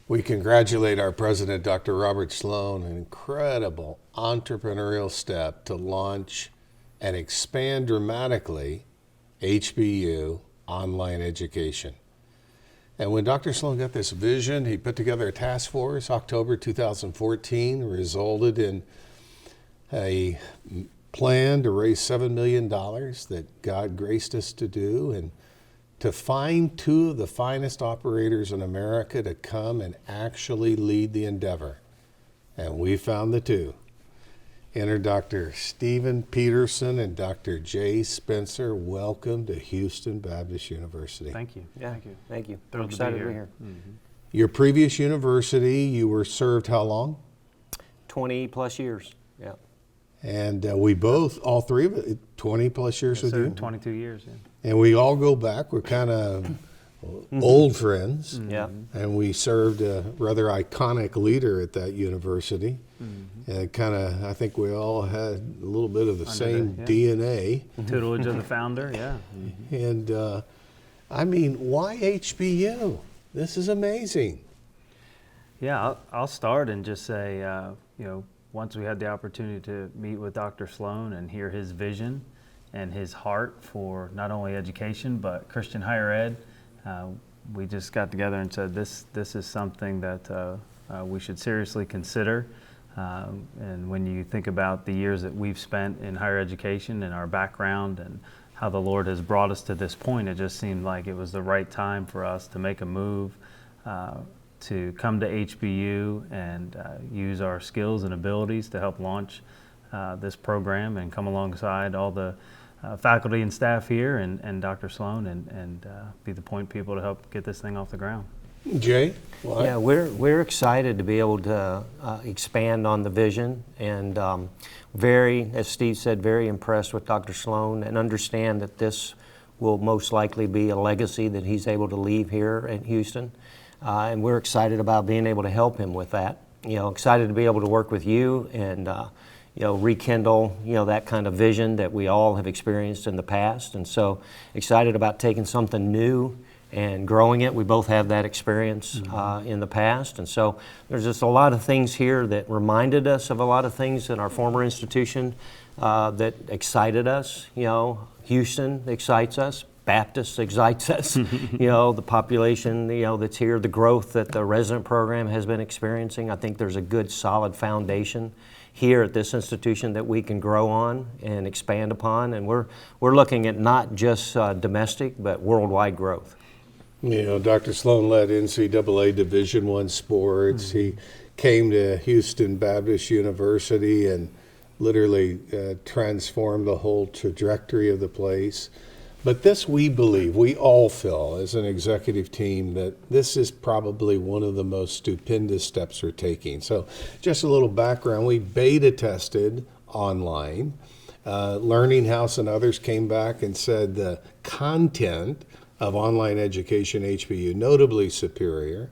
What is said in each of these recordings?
We congratulate our president, Dr. Robert Sloan, an incredible entrepreneurial step to launch and expand dramatically HBU online education. And when Dr. Sloan got this vision, he put together a task force. October 2014 resulted in a plan to raise $7 million that God graced us to do, and to find two of the finest operators in America to come and actually lead the endeavor. And we found the two. Enter Dr. Stephen Peterson and Dr. J. Spencer. Welcome to Houston Baptist University. Thank you. Yeah, Thank you. Thank you. Thrilled We're excited to to be be here. here. Your previous university, you were served how long? 20 plus years. Yeah. And we both, all three of it, 20 plus years Yes, with sir. you. 22 years. Yeah. And we all go back. We're kind of old friends. Yeah. And we served a rather iconic leader at that university. And kind of, I think we all had a little bit of the same DNA. Tutelage of the founder. Yeah. And I mean, why HBU? This is amazing. Yeah. I'll start and just say, once we had the opportunity to meet with Dr. Sloan and hear his vision and his heart for not only education but Christian higher ed, we just got together and said this is something that we should seriously consider. And when you think about the years that we've spent in higher education and our background and how the Lord has brought us to this point, it just seemed like it was the right time for us to make a move, to come to HBU and use our skills and abilities to help launch this program and come alongside all the faculty and staff here and Dr. Sloan and be the point people to help get this thing off the ground. Jay? What? Yeah, we're excited to be able to expand on the vision, and very, as Steve said, very impressed with Dr. Sloan, and understand that this will most likely be a legacy that he's able to leave here at Houston. And we're excited about being able to help him with that. Excited to be able to work with you and rekindle that kind of vision that we all have experienced in the past. And so excited about taking something new and growing it. We both have that experience in the past. And so there's just a lot of things here that reminded us of a lot of things in our former institution that excited us. Houston excites us. Baptist excites us. The population, that's here, the growth that the resident program has been experiencing. I think there's a good solid foundation here at this institution that we can grow on and expand upon. And we're looking at not just domestic, but worldwide growth. Dr. Sloan led NCAA Division I sports. He came to Houston Baptist University and literally transformed the whole trajectory of the place. But this, we believe, we all feel as an executive team that this is probably one of the most stupendous steps we're taking. So just a little background, we beta tested online. Learning House and others came back and said the content of online education HBU notably superior.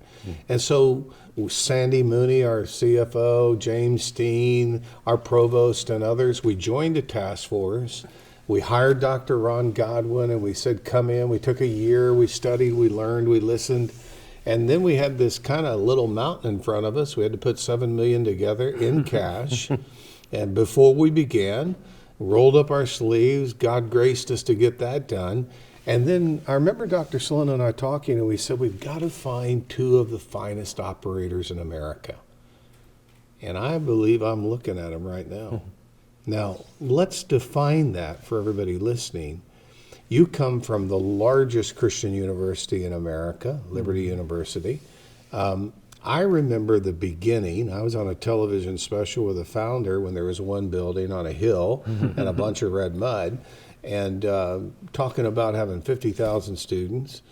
And so Sandy Mooney, our CFO, James Steen, our provost, and others, we joined a task force. We hired Dr. Ron Godwin and we said, come in. We took a year, we studied, we learned, we listened. And then we had this kind of little mountain in front of us. We had to put $7 million together in cash. And before we began, rolled up our sleeves. God graced us to get that done. And then I remember Dr. Sloan and I talking, and we said, we've got to find two of the finest operators in America. And I believe I'm looking at them right now. Now, let's define that for everybody listening. You come from the largest Christian university in America, Liberty University. I remember the beginning. I was on a television special with a founder when there was one building on a hill and a bunch of red mud, and talking about having 50,000 students,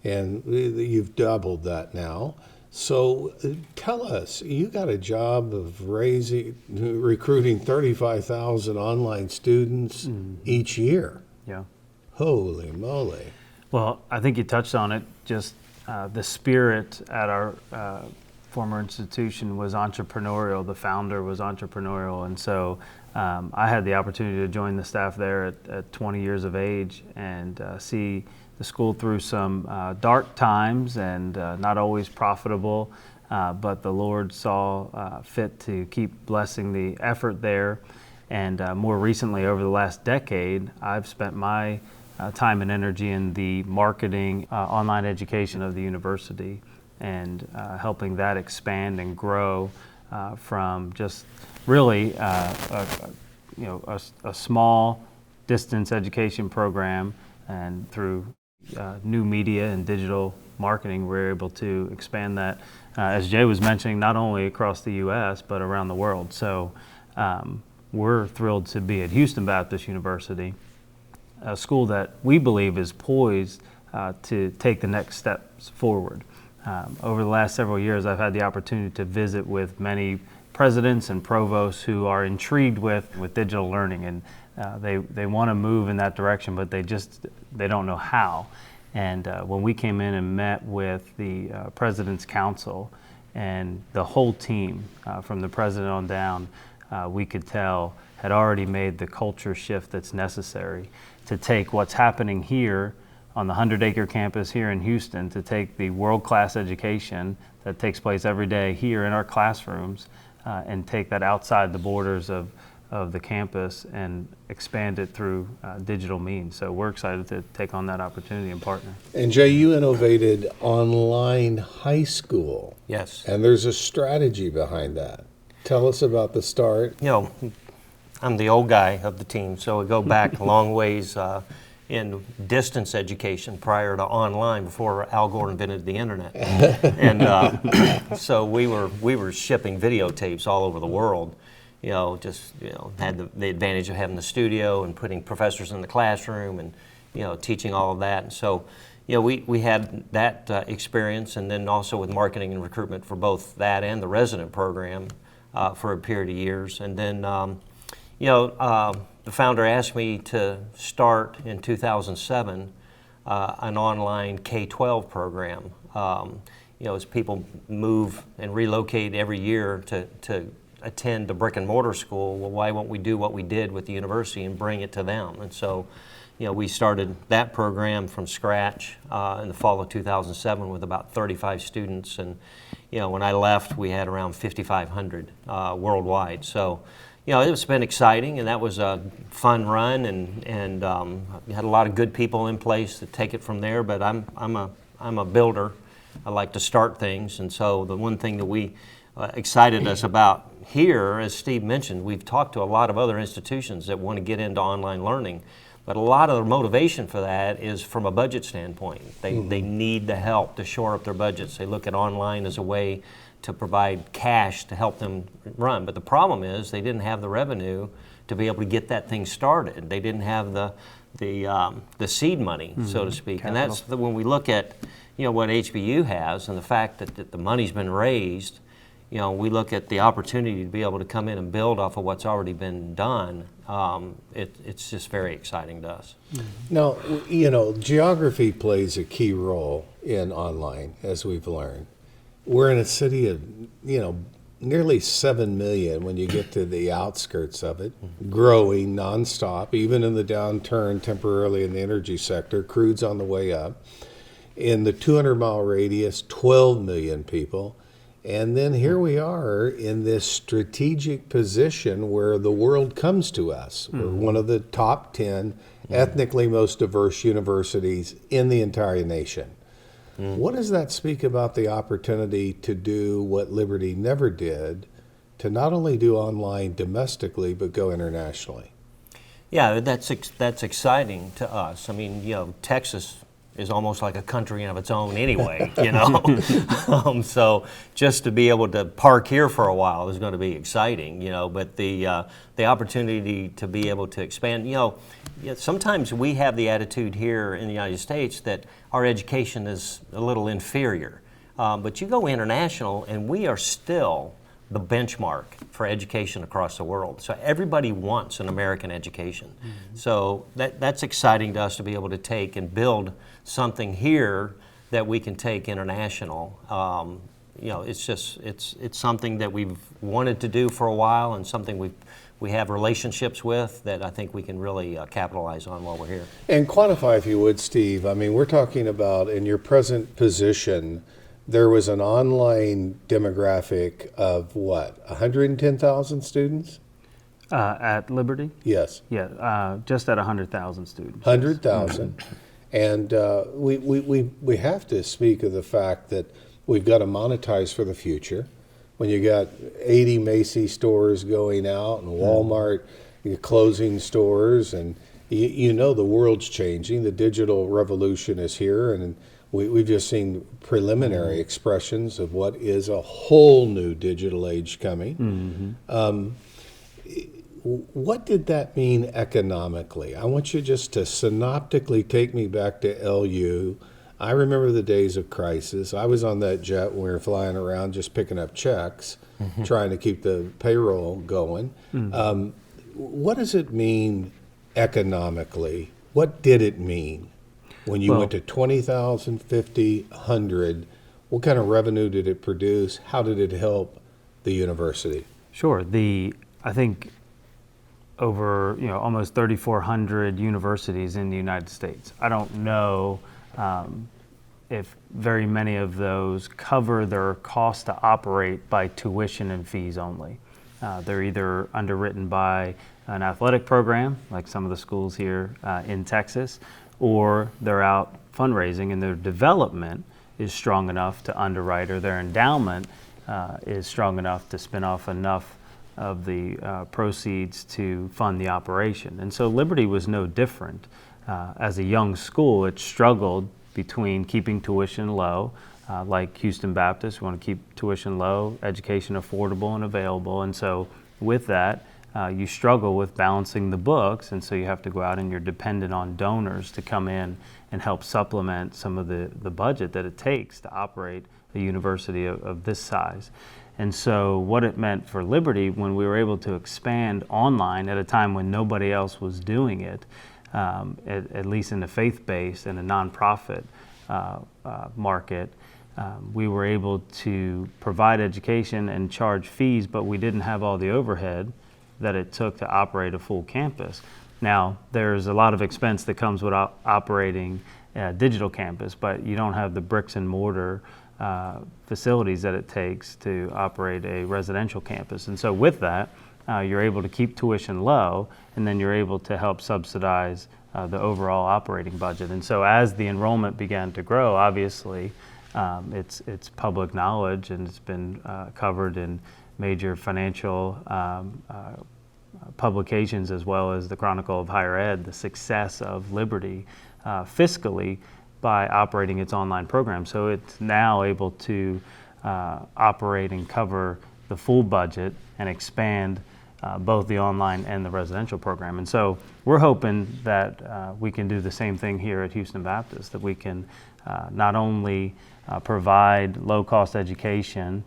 and you've doubled that now. So tell us, you got a job of recruiting 35,000 online students each year. Yeah. Holy moly. Well, I think you touched on it. Just the spirit at our former institution was entrepreneurial. The founder was entrepreneurial. And so I had the opportunity to join the staff there at 20 years of age and see the school through some dark times and not always profitable, but the Lord saw fit to keep blessing the effort there. And more recently, over the last decade, I've spent my time and energy in the marketing, online education of the university, and helping that expand and grow from just really a small distance education program, and through new media and digital marketing, we're able to expand that, as Jay was mentioning, not only across the U.S., but around the world. So we're thrilled to be at Houston Baptist University, a school that we believe is poised to take the next steps forward. Over the last several years, I've had the opportunity to visit with many presidents and provosts who are intrigued with digital learning, and they want to move in that direction, but they don't know how. And when we came in and met with the President's Council and the whole team, from the president on down, we could tell had already made the culture shift that's necessary to take what's happening here on the 100-acre campus here in Houston, to take the world-class education that takes place every day here in our classrooms, and take that outside the borders of the campus and expand it through digital means. So we're excited to take on that opportunity and partner. And Jay, you innovated online high school. Yes. And there's a strategy behind that. Tell us about the start. You know, I'm the old guy of the team, so we go back a long ways in distance education prior to online, before Al Gore invented the internet. And so we were shipping videotapes all over the world. Had the advantage of having the studio and putting professors in the classroom and teaching all of that. And so we had that experience, and then also with marketing and recruitment for both that and the resident program for a period of years. And then the founder asked me to start in 2007 an online K-12 program. As people move and relocate every year to attend a brick and mortar school, well, why won't we do what we did with the university and bring it to them? And so, we started that program from scratch in the fall of 2007 with about 35 students. And, when I left, we had around 5,500 worldwide. So, it's been exciting, and that was a fun run, and we had a lot of good people in place to take it from there. But I'm a builder. I like to start things, and so the one thing that we excited us about here, as Steve mentioned, we've talked to a lot of other institutions that want to get into online learning, but a lot of the motivation for that is from a budget standpoint. They need the help to shore up their budgets. They look at online as a way to provide cash to help them run. But the problem is they didn't have the revenue to be able to get that thing started. They didn't have the seed money, so to speak. Capital. And that's when we look at what HBU has and the fact that the money's been raised. We look at the opportunity to be able to come in and build off of what's already been done. It's just very exciting to us. Now, geography plays a key role in online, as we've learned. We're in a city of, nearly 7 million when you get to the outskirts of it, growing nonstop, even in the downturn temporarily in the energy sector. Crude's on the way up. In the 200-mile radius, 12 million people. And then here we are in this strategic position where the world comes to us. We're one of the top 10 ethnically most diverse universities in the entire nation. What does that speak about the opportunity to do what Liberty never did, to not only do online domestically, but go internationally? Yeah, that's exciting to us. I mean, Texas is almost like a country of its own anyway, so just to be able to park here for a while is going to be exciting, but the opportunity to be able to expand, sometimes we have the attitude here in the United States that our education is a little inferior, but you go international and we are still the benchmark for education across the world. So everybody wants an American education. So that's exciting to us to be able to take and build something here that we can take international. It's something that we've wanted to do for a while, and something we have relationships with that I think we can really capitalize on while we're here. And quantify, if you would, Steve. I mean, we're talking about in your present position, there was an online demographic of what, 110,000 students? At Liberty? Yes. Yeah, just at 100,000 students. 100,000. And we have to speak of the fact that we've got to monetize for the future. When you got 80 Macy's stores going out and Walmart closing stores, and you know the world's changing. The digital revolution is here, and we've just seen preliminary expressions of what is a whole new digital age coming. What did that mean economically? I want you just to synoptically take me back to LU. I remember the days of crisis. I was on that jet when we were flying around just picking up checks, trying to keep the payroll going. What does it mean economically? What did it mean when you went to 20,000, 50, 100? What kind of revenue did it produce? How did it help the university? Sure. I think over almost 3,400 universities in the United States. I don't know if very many of those cover their cost to operate by tuition and fees only. They're either underwritten by an athletic program, like some of the schools here in Texas, or they're out fundraising and their development is strong enough to underwrite, or their endowment is strong enough to spin off enough of the proceeds to fund the operation. And so Liberty was no different. As a young school, it struggled between keeping tuition low, like Houston Baptist. We want to keep tuition low, education affordable and available. And so with that, you struggle with balancing the books, and so you have to go out and you're dependent on donors to come in and help supplement some of the budget that it takes to operate a university of this size. And so what it meant for Liberty when we were able to expand online at a time when nobody else was doing it, at least in the faith-based and a nonprofit market, we were able to provide education and charge fees, but we didn't have all the overhead that it took to operate a full campus. Now, there's a lot of expense that comes with operating a digital campus, but you don't have the bricks and mortar facilities that it takes to operate a residential campus. And so with that, you're able to keep tuition low, and then you're able to help subsidize the overall operating budget. And so as the enrollment began to grow, obviously, it's public knowledge, and it's been covered in major financial publications as well as the Chronicle of Higher Ed, the success of Liberty fiscally by operating its online program. So it's now able to operate and cover the full budget and expand both the online and the residential program. And so we're hoping that we can do the same thing here at Houston Baptist, that we can not only provide low-cost education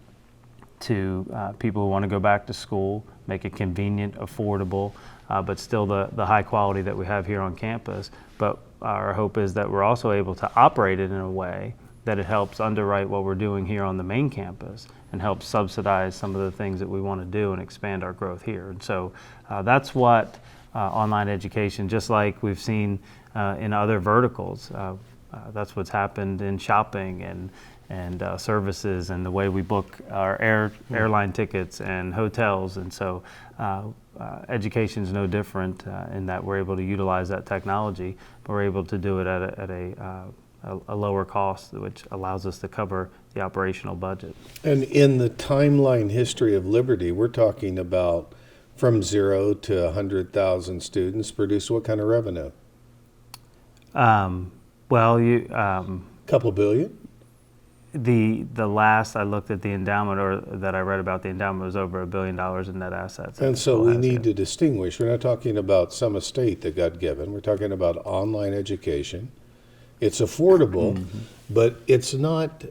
to people who want to go back to school, make it convenient, affordable, but still the high quality that we have here on campus. But our hope is that we're also able to operate it in a way that it helps underwrite what we're doing here on the main campus and helps subsidize some of the things that we want to do and expand our growth here. And so that's what online education, just like we've seen in other verticals, that's what's happened in shopping and services and the way we book our airline tickets and hotels. And so education is no different in that we're able to utilize that technology, but we're able to do it at a lower cost, which allows us to cover the operational budget. And in the timeline history of Liberty, we're talking about from 0 to 100,000 students produce what kind of revenue? Couple billion? The last I looked at the endowment, or that I read about the endowment, was over $1 billion in net assets. And so we need to distinguish. We're not talking about some estate that got given. We're talking about online education. It's affordable, but it's not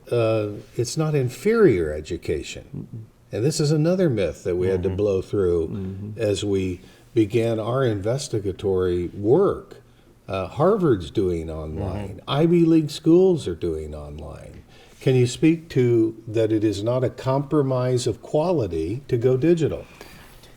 inferior education. And this is another myth that we had to blow through as we began our investigatory work. Harvard's doing online. Ivy League schools are doing online. Can you speak to that it is not a compromise of quality to go digital?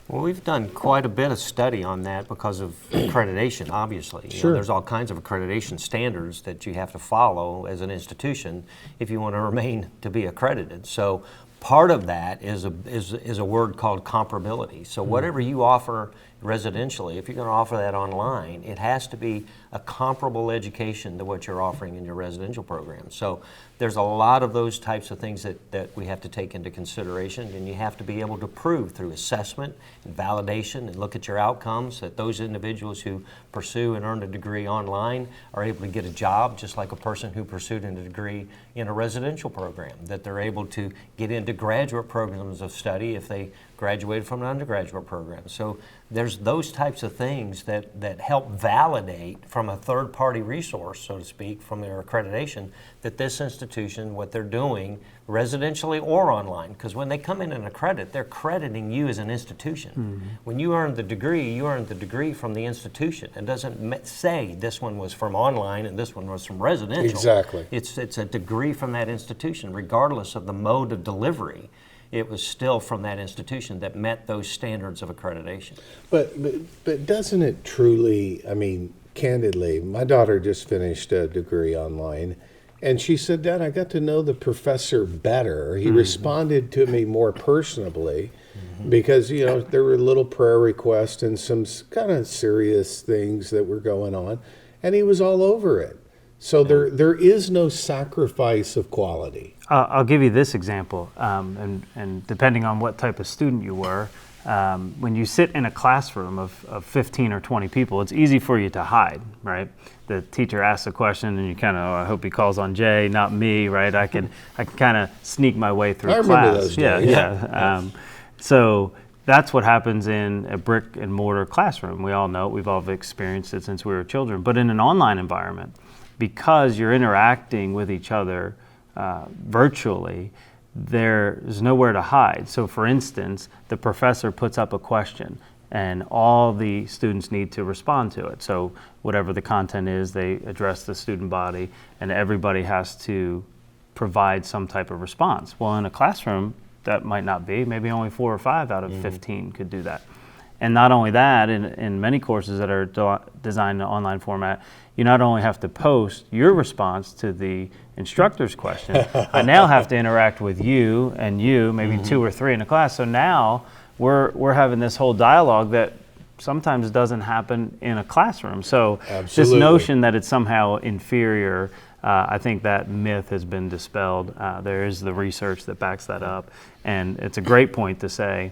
Well, we've done quite a bit of study on that because of accreditation, obviously. You know, Sure. there's all kinds of accreditation standards that you have to follow as an institution if you want to remain to be accredited. So part of that is a word called comparability. So whatever you offer residentially, if you're going to offer that online, it has to be a comparable education to what you're offering in your residential program. So there's a lot of those types of things that we have to take into consideration, and you have to be able to prove through assessment and validation and look at your outcomes that those individuals who pursue and earn a degree online are able to get a job just like a person who pursued a degree in a residential program, that they're able to get into graduate programs of study if they graduated from an undergraduate program. So there's those types of things that help validate from a third-party resource, so to speak, from their accreditation, that this institution, what they're doing, residentially or online, because when they come in and accredit, they're crediting you as an institution. Mm-hmm. When you earn the degree, you earn the degree from the institution. It doesn't say this one was from online and this one was from residential. Exactly. It's a degree from that institution, regardless of the mode of delivery. It was still from that institution that met those standards of accreditation. But doesn't it truly, I mean, candidly, my daughter just finished a degree online, and she said, Dad, I got to know the professor better. He responded to me more personably because, you know, there were little prayer requests and some kind of serious things that were going on, and he was all over it. So there is no sacrifice of quality. I'll give you this example, and depending on what type of student you were, when you sit in a classroom of 15 or 20 people, it's easy for you to hide, right? The teacher asks a question and you kind of, I hope he calls on Jay, not me, right? I can kind of sneak my way through class. I remember those days. Yeah. So that's what happens in a brick and mortar classroom. We all know it. We've all experienced it since we were children. But in an online environment, because you're interacting with each other virtually, there's nowhere to hide. So for instance, the professor puts up a question and all the students need to respond to it. So whatever the content is, they address the student body and everybody has to provide some type of response. Well, in a classroom, that might not be. Maybe only 4 or 5 out of 15 could do that. And not only that, in many courses that are designed in an online format, you not only have to post your response to the instructor's question, I now have to interact with you and you, maybe 2 or 3 in a class. So now we're having this whole dialogue that sometimes doesn't happen in a classroom. So This notion that it's somehow inferior, I think that myth has been dispelled. There is the research that backs that up. And it's a great point to say,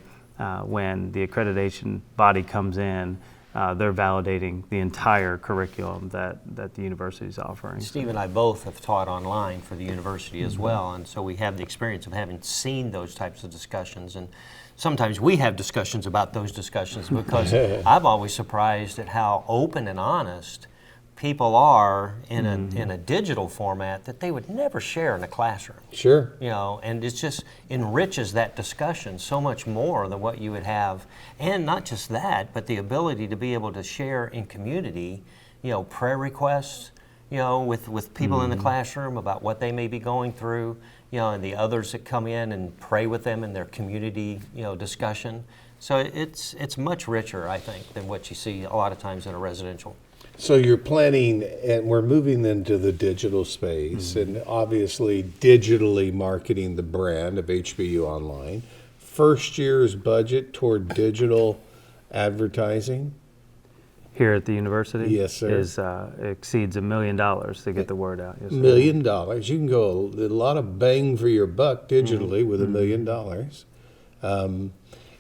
when the accreditation body comes in, they're validating the entire curriculum that the university is offering. Steve and I both have taught online for the university as well, and so we have the experience of having seen those types of discussions. And sometimes we have discussions about those discussions because I'm always surprised at how open and honest people are in a digital format that they would never share in a classroom. Sure. You know, and it just enriches that discussion so much more than what you would have. And not just that, but the ability to be able to share in community, you know, prayer requests, you know, with people in the classroom about what they may be going through, you know, and the others that come in and pray with them in their community, you know, discussion. So it's much richer, I think, than what you see a lot of times in a residential. So you're planning, and we're moving into the digital space, and obviously digitally marketing the brand of HBU Online. First year's budget toward digital advertising? Here at the university? Yes, sir. Exceeds $1 million to get the word out. Yes, $1 million. You can go a lot of bang for your buck digitally with $1 million.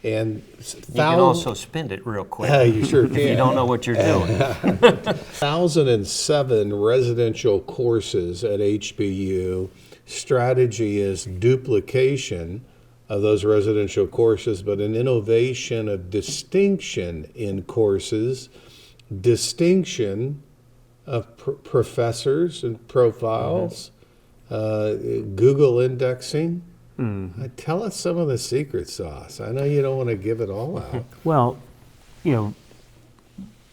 And you can also spend it real quick. You sure can. If you don't know what you're doing. 1,007 residential courses at HBU. Strategy is duplication of those residential courses, but an innovation of distinction in courses, distinction of professors and profiles, Google indexing. Tell us some of the secret sauce. I know you don't want to give it all out. Well, you know,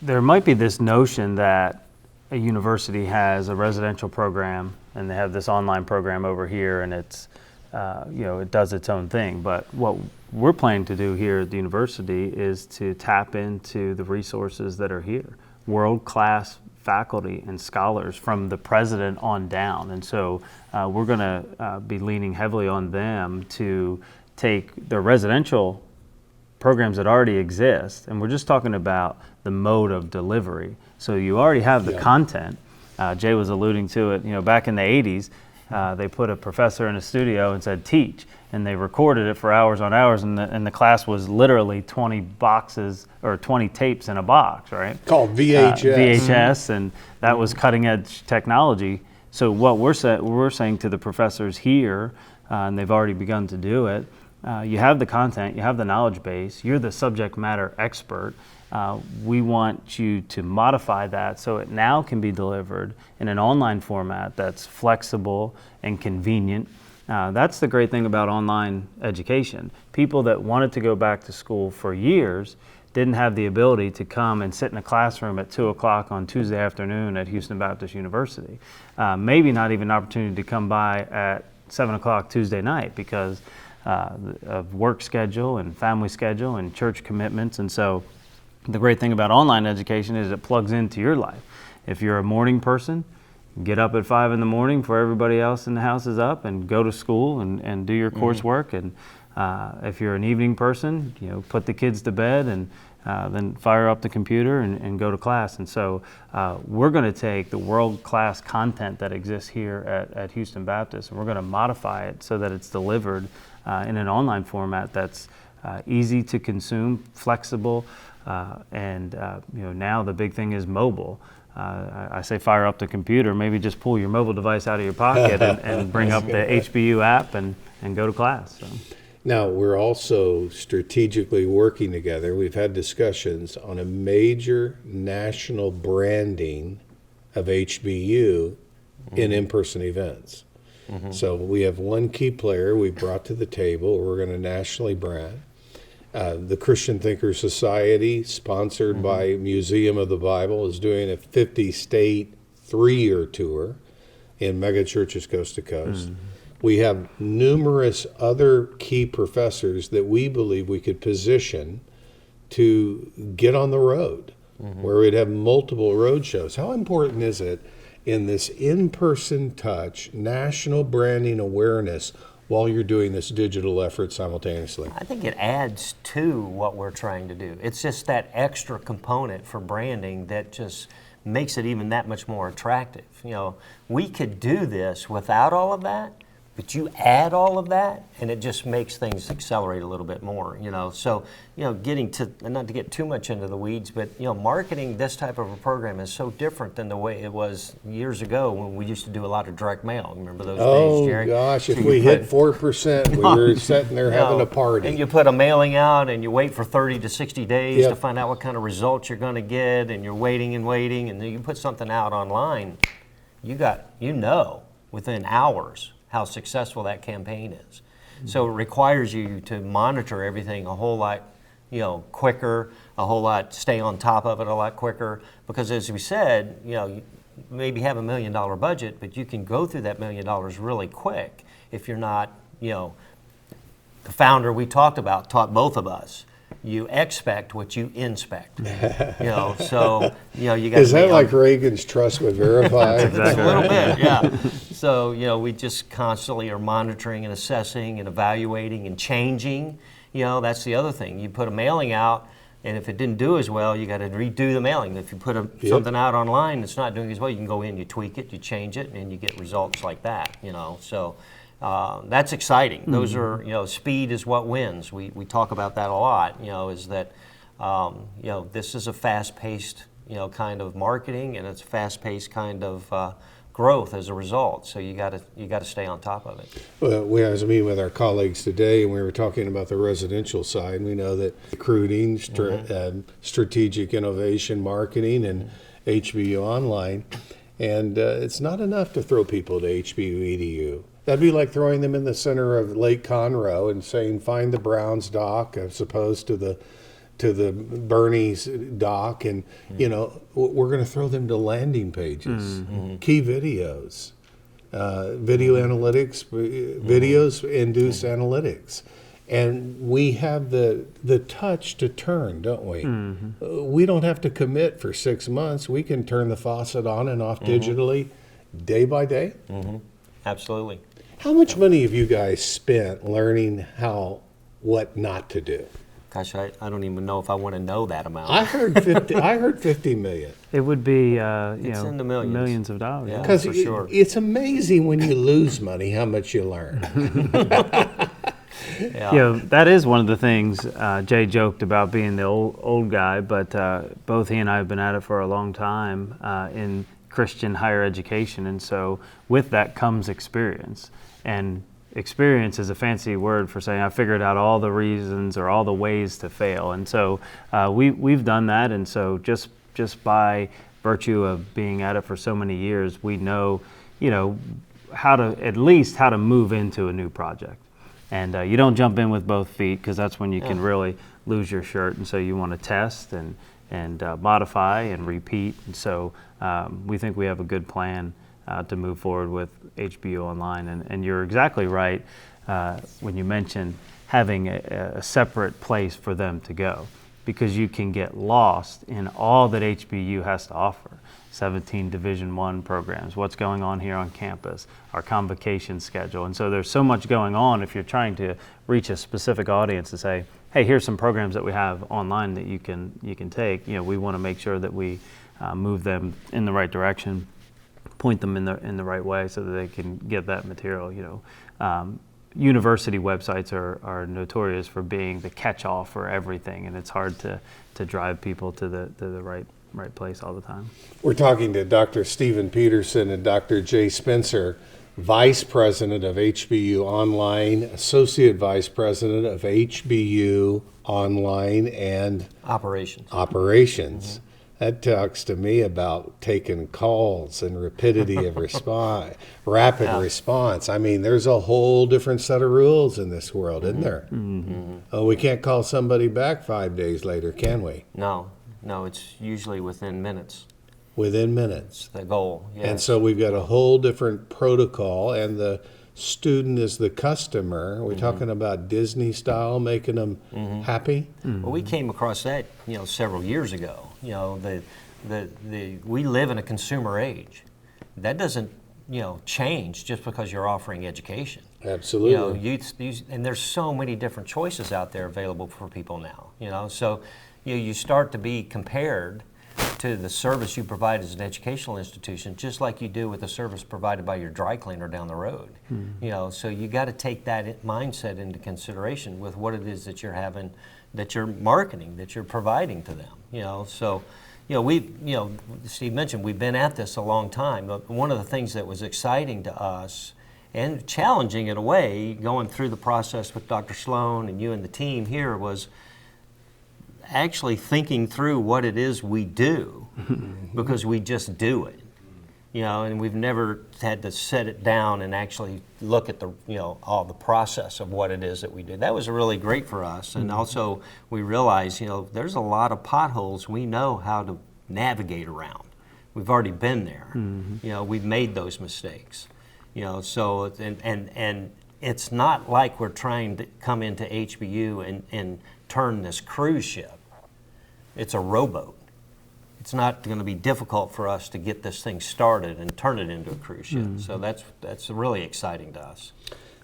there might be this notion that a university has a residential program and they have this online program over here, and it's it does its own thing. But what we're planning to do here at the university is to tap into the resources that are here, world-class faculty and scholars from the president on down. And so we're going to be leaning heavily on them to take the residential programs that already exist, and we're just talking about the mode of delivery. So you already have the content. Jay was alluding to it, back in the 80s, they put a professor in a studio and said, teach. And they recorded it for hours on hours, and the class was literally 20 boxes or 20 tapes in a box, right? Called VHS. VHS, and that was cutting edge technology. So what we're saying to the professors here, and they've already begun to do it, you have the content, you have the knowledge base, you're the subject matter expert. We want you to modify that so it now can be delivered in an online format that's flexible and convenient. That's the great thing about online education. People that wanted to go back to school for years didn't have the ability to come and sit in a classroom at 2 o'clock on Tuesday afternoon at Houston Baptist University. Maybe not even an opportunity to come by at 7 o'clock Tuesday night because of work schedule and family schedule and church commitments. And so the great thing about online education is it plugs into your life. If you're a morning person, get up at 5 in the morning before everybody else in the house is up and go to school and do your coursework. And if you're an evening person, put the kids to bed and then fire up the computer and go to class. And so we're going to take the world-class content that exists here at Houston Baptist, and we're going to modify it so that it's delivered in an online format that's easy to consume, flexible, and now the big thing is mobile. I say fire up the computer, maybe just pull your mobile device out of your pocket and bring up the HBU app and go to class. So. Now, we're also strategically working together. We've had discussions on a major national branding of HBU in-person events. So we have one key player we brought to the table. We're going to nationally brand. The Christian Thinker Society, sponsored by Museum of the Bible, is doing a 50-state 3-year tour in mega churches coast to coast. We have numerous other key professors that we believe we could position to get on the road, where we'd have multiple road shows. How important is it in this in-person touch, national branding awareness, while you're doing this digital effort simultaneously? I think it adds to what we're trying to do. It's just that extra component for branding that just makes it even that much more attractive. We could do this without all of that, but you add all of that, and it just makes things accelerate a little bit more. So getting to, and not to get too much into the weeds, but marketing this type of a program is so different than the way it was years ago when we used to do a lot of direct mail. Remember those days, Jerry? Oh gosh, if we hit 4%, we were sitting there having a party. And you put a mailing out, and you wait for 30 to 60 days to find out what kind of results you're going to get, and you're waiting, and then you put something out online, within hours how successful that campaign is. So it requires you to monitor everything a whole lot, quicker, stay on top of it a lot quicker, because as we said, you maybe have $1 million budget, but you can go through that $1 million really quick if you're not, the founder we talked about taught both of us. You expect what you inspect. You got. Is that like Reagan's trust but verify? Exactly. A little bit, yeah. So we just constantly are monitoring and assessing and evaluating and changing. That's the other thing. You put a mailing out, and if it didn't do as well, you got to redo the mailing. If you put something out online that's not doing as well, you can go in, you tweak it, you change it, and you get results like that. So. That's exciting. Those are, speed is what wins. We talk about that a lot, is that, this is a fast-paced, kind of marketing, and it's a fast-paced kind of growth as a result. So you got to stay on top of it. Well, I was meeting with our colleagues today, and we were talking about the residential side. And we know that recruiting, strategic innovation, marketing, and HBU Online, and it's not enough to throw people to HBU EDU. That'd be like throwing them in the center of Lake Conroe and saying, find the Browns dock as opposed to the Bernie's dock. And, we're going to throw them to landing pages, key videos. video analytics, videos induce analytics. And we have the touch to turn, don't we? We don't have to commit for 6 months. We can turn the faucet on and off digitally day by day. Absolutely. How much money have you guys spent learning what not to do? Gosh, I don't even know if I want to know that amount. I heard 50. I heard 50 million. It would be It's in the millions. millions of dollars. Yeah. Because for sure. it's amazing when you lose money how much you learn. Yeah. That is one of the things Jay joked about being the old guy, but both he and I have been at it for a long time in Christian higher education, and so with that comes experience. And experience is a fancy word for saying I figured out all the reasons or all the ways to fail, and so we've done that, and so just by virtue of being at it for so many years, we know how to move into a new project. And you don't jump in with both feet, because that's when you can really lose your shirt. And so you want to test and modify and repeat. And so we think we have a good plan to move forward with HBU Online. And you're exactly right when you mention having a separate place for them to go, because you can get lost in all that HBU has to offer. 17 Division I programs, what's going on here on campus, our convocation schedule. And so there's so much going on if you're trying to reach a specific audience to say, hey, here's some programs that we have online that you can take. We want to make sure that we move them in the right direction, point them in the right way so that they can get that material. University websites are notorious for being the catch-all for everything, and it's hard to drive people to the right place all the time. We're talking to Dr. Stephen Peterson and Dr. Jay Spencer, Vice President of HBU Online, Associate Vice President of HBU Online and Operations. That talks to me about taking calls and rapidity of response, rapid response. I mean, there's a whole different set of rules in this world, isn't there? Oh, we can't call somebody back 5 days later, can we? No, it's usually within minutes. Within minutes. The goal, yes. And so we've got a whole different protocol, and the student is the customer. We're talking about Disney style, making them happy. Well, we came across that, several years ago. We live in a consumer age. That doesn't, change just because you're offering education. Absolutely. And there's so many different choices out there available for people now. So you start to be compared to the service you provide as an educational institution, just like you do with the service provided by your dry cleaner down the road. So you got to take that mindset into consideration with what it is that you're having, that you're marketing, that you're providing to them. So Steve mentioned we've been at this a long time. But one of the things that was exciting to us and challenging in a way, going through the process with Dr. Sloan and you and the team here, was actually thinking through what it is we do, because we just do it, and we've never had to set it down and actually look at the, all the process of what it is that we do. That was really great for us. And also we realized, there's a lot of potholes we know how to navigate around. We've already been there. We've made those mistakes. So, and it's not like we're trying to come into HBU and turn this cruise ship. It's a rowboat. It's not going to be difficult for us to get this thing started and turn it into a cruise ship. So that's really exciting to us.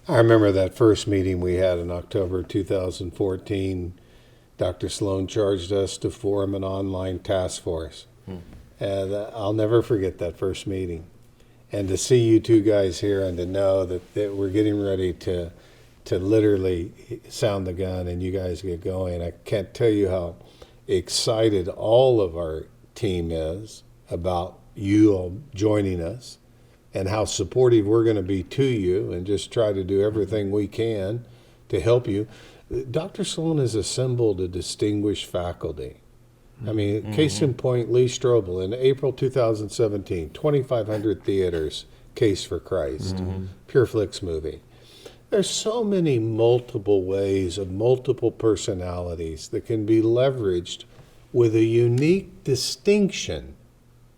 I remember that first meeting we had in October 2014. Dr. Sloan charged us to form an online task force. And I'll never forget that first meeting. And to see you two guys here and to know that we're getting ready to literally sound the gun and you guys get going. I can't tell you how excited all of our team is about you all joining us, and how supportive we're going to be to you, and just try to do everything we can to help you. Dr. Sloan has assembled a distinguished faculty. I mean, case in point, Lee Strobel in April 2017, 2,500 theaters, Case for Christ, Pure Flix movie. There's so many multiple ways of multiple personalities that can be leveraged with a unique distinction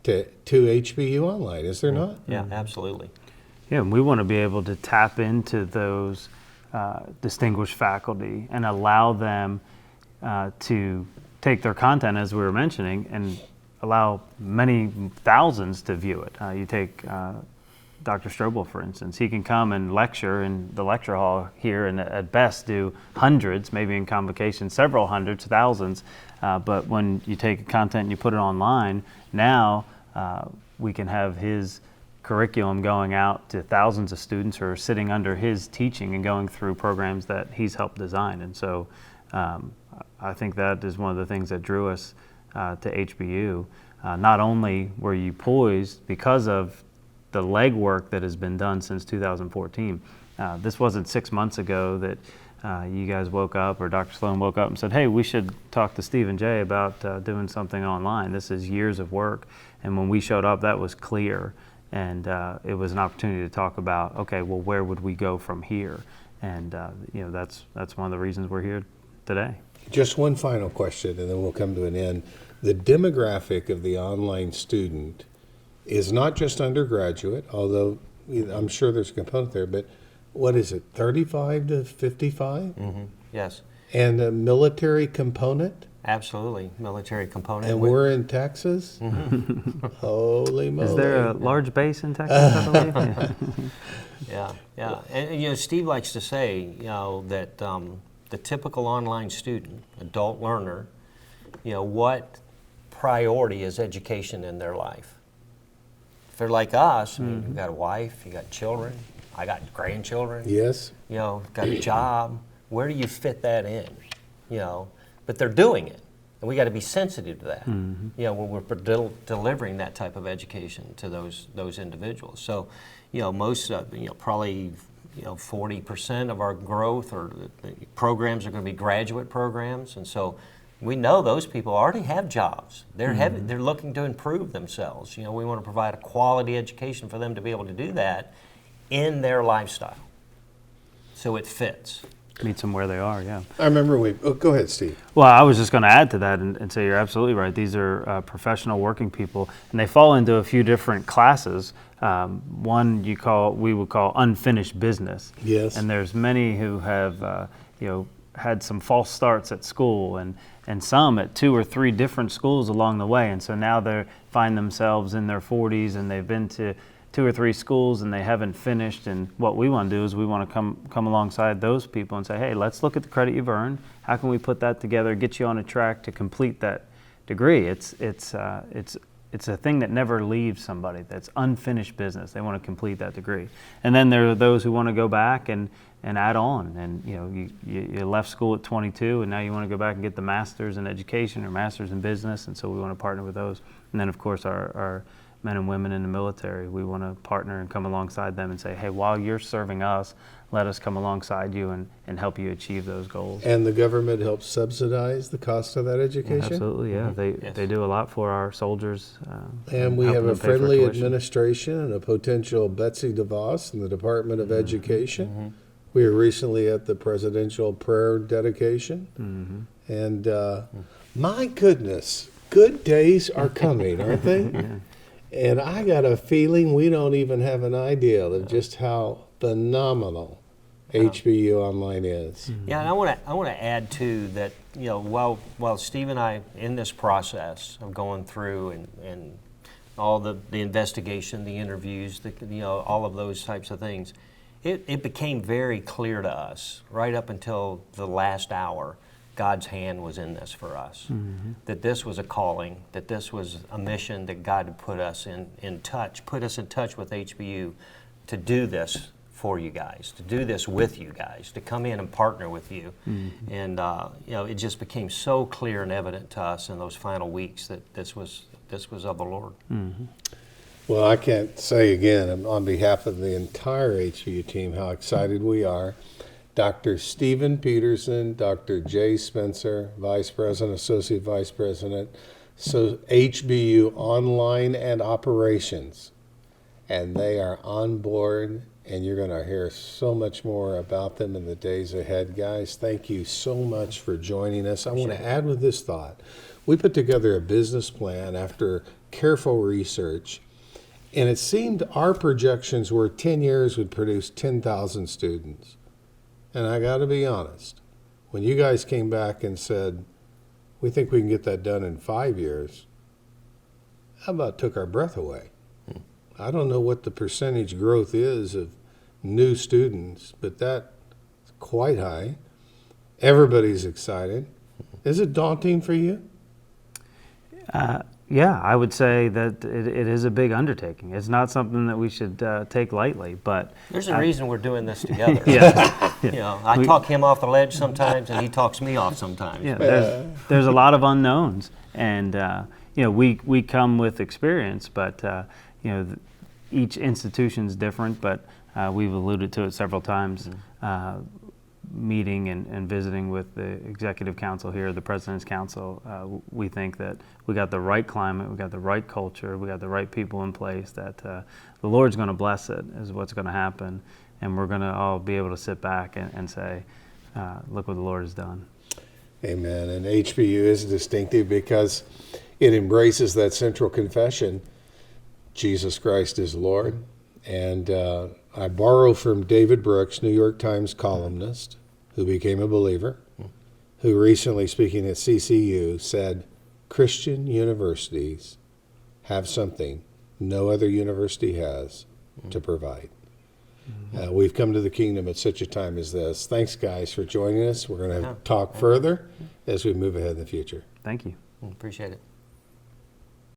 to HBU Online, is there not? Yeah, absolutely. Yeah, and we want to be able to tap into those distinguished faculty and allow them to take their content, as we were mentioning, and allow many thousands to view it. You take Dr. Strobel, for instance. He can come and lecture in the lecture hall here and at best do hundreds, maybe in convocation, several hundreds, thousands. But when you take content and you put it online, now we can have his curriculum going out to thousands of students who are sitting under his teaching and going through programs that he's helped design. And so I think that is one of the things that drew us to HBU. Not only were you poised because of the legwork that has been done since 2014. This wasn't 6 months ago that you guys woke up or Dr. Sloan woke up and said, hey, we should talk to Steve and Jay about doing something online. This is years of work. And when we showed up, that was clear. And it was an opportunity to talk about, okay, well, where would we go from here? And that's one of the reasons we're here today. Just one final question, and then we'll come to an end. The demographic of the online student is not just undergraduate, although I'm sure there's a component there, but what is it, 35 to 55? Mm-hmm. Yes. And a military component? Absolutely, military component. And we're in Texas? Mm-hmm. Holy moly. Is there a large base in Texas, I believe? Yeah. And Steve likes to say, that the typical online student, adult learner, what priority is education in their life? If they're like us, I mean, you've got a wife, you got children, I got grandchildren. Yes. Got a job. Where do you fit that in? But they're doing it, and we got to be sensitive to that. When we're delivering that type of education to those individuals. So, most probably 40% of our growth or the programs are going to be graduate programs, and so we know those people already have jobs. They're they're looking to improve themselves. We want to provide a quality education for them to be able to do that in their lifestyle, so it fits. Meets them where they are, yeah. I remember go ahead, Steve. Well, I was just going to add to that and say you're absolutely right. These are professional working people, and they fall into a few different classes. One we would call unfinished business. Yes. And there's many who have had some false starts at school and some at 2 or 3 different schools along the way, and so now they find themselves in their 40s and they've been to 2 or 3 schools and they haven't finished. And what we want to do is we want to come alongside those people and say, hey, let's look at the credit you've earned. How can we put that together, get you on a track to complete that degree? It's a thing that never leaves somebody. That's unfinished business. They want to complete that degree. And then there are those who want to go back and add on. And you left school at 22 and now you want to go back and get the master's in education or master's in business. And so we want to partner with those. And then of course our men and women in the military, we want to partner and come alongside them and say, hey, while you're serving us, let us come alongside you and help you achieve those goals. And the government helps subsidize the cost of that education? Absolutely, yeah. They do a lot for our soldiers. And we have a friendly administration and a potential Betsy DeVos in the Department of Education. We were recently at the presidential prayer dedication. And my goodness, good days are coming, aren't they? Yeah. And I got a feeling we don't even have an idea of just how phenomenal HBU Online is. Yeah, and I want to add too that while Steve and I in this process of going through and all the investigation, the interviews, all of those types of things, it became very clear to us right up until the last hour. God's hand was in this for us, that this was a calling, that this was a mission that God had put us in touch with HBU to do this for you guys, to do this with you guys, to come in and partner with you. And it just became so clear and evident to us in those final weeks that this was of the Lord. Well, I can't say again on behalf of the entire HBU team how excited we are. Dr. Stephen Peterson, Dr. Jay Spencer, Vice President, Associate Vice President, so HBU Online and Operations. And they are on board, and you're going to hear so much more about them in the days ahead. Guys, thank you so much for joining us. I want to add with this thought. We put together a business plan after careful research, And it seemed our projections were 10 years would produce 10,000 students. And I got to be honest, when you guys came back and said, we think we can get that done in 5 years, that about took our breath away. I don't know what the percentage growth is of new students, but that's quite high. Everybody's excited. Is it daunting for you? Yeah, I would say that it is a big undertaking. It's not something that we should take lightly, but There's a reason we're doing this together. yeah, You know, I talk him off the ledge sometimes, and he talks me off sometimes. yeah, there's a lot of unknowns, and you know, we come with experience, but you know, each institution's different. But we've alluded to it several times. Meeting and visiting with the executive council here, the president's council, we think that we got the right climate, we got the right culture, we got the right people in place, that the Lord's going to bless it is what's going to happen, and we're going to all be able to sit back and say, look what the Lord has done. Amen. And HBU is distinctive because it embraces that central confession, Jesus Christ is Lord. And I borrow from David Brooks, New York Times columnist, who became a believer, who recently, speaking at CCU, said, Christian universities have something no other university has to provide. We've come to the kingdom at such a time as this. Thanks, guys, for joining us. We're going to talk further as we move ahead in the future. Thank you. Appreciate it.